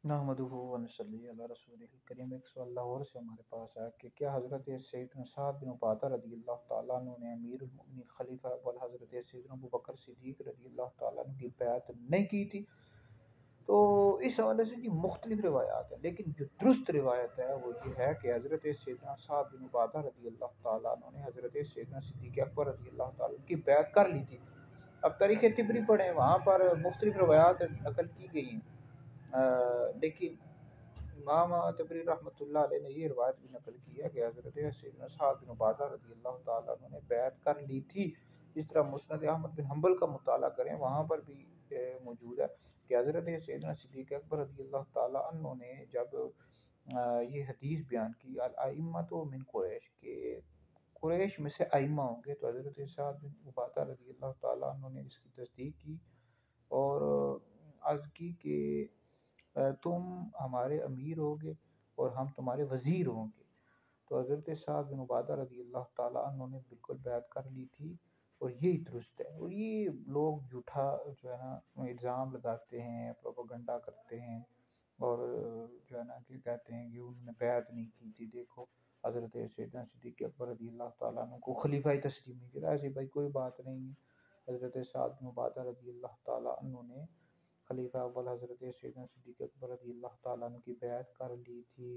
नहमदुहु व नसल्ली अला रसूलिहिल करीम। एक सवाल लाहौर से हमारे पास आया कि क्या हज़रत सैयदना साद बिन उबादा रज़ियल्लाहु ताला अन्हु ने अमीरुल मोमिनीन खलीफा अव्वल हज़रत सैयदना अबू बकर सिद्दीक़ रज़ियल्लाहु ताला अन्हु की बैत नहीं की थी। तो इस हवाले से जी मुख्तलिफ रिवायात हैं, लेकिन जो दुरुस्त रिवायत है वो ये है कि हज़रत सैयदना साद बिन उबादा रज़ियल्लाहु ताला अन्हु ने हज़रत सैयदना सिद्दीक़ अकबर रज़ियल्लाहु ताला अन्हु की बैत कर ली थी। अब तारीख़ तिबरी पढ़ें, वहाँ पर मुख्तलिफ रिवायात नकल की गई हैं, लेकिन इमाम तबरी रहमतुल्लाह अलैह ने ये रिवायत भी नकल की है कि हज़रत सैयदना साद बिन उबादा रज़ियल्लाहु ताला अन्हु ने बैत कर ली थी। इस तरह मुस्नद अहमद बिन हम्बल का मुताला करें, वहाँ पर भी मौजूद है कि हज़रत सैयदना सिद्दीक़ अकबर रज़ियल्लाहु ताला अन्हु ने जब ये हदीस बयान की अल अइम्मतु मिन कुरैश के कुरैश में से अइम्मा होंगे, तो हज़रत साद बिन उबादा रज़ियल्लाहु ताला अन्हु ने इसकी तस्दीक की और अर्ज़ की कि तुम हमारे अमीर होगे और हम तुम्हारे वज़ीर होंगे। तो हज़रत साद बिन उबादा रज़ियल्लाहु ताला अन्हु ने बिल्कुल बैत कर ली थी और यही दुरुस्त है। और ये लोग झूठा जो है ना इल्ज़ाम लगाते हैं, प्रोपेगेंडा करते हैं और जो है ना कि कहते हैं कि उन्होंने बैत नहीं की थी। देखो हज़रत सैयदना सिद्दीक़ अकबर रज़ियल्लाहु ताला अन्हु को खलीफाई तस्लीम नहीं किया। ऐसी भाई कोई बात नहीं है। हज़रत साद बिन उबादा रज़ियल्लाहु ताला अन्हु ने खलीफा अव्वल हज़रत सैयदना सिद्दीक़ अकबर रज़ियल्लाहु ताला अन्हु की बैत कर ली थी।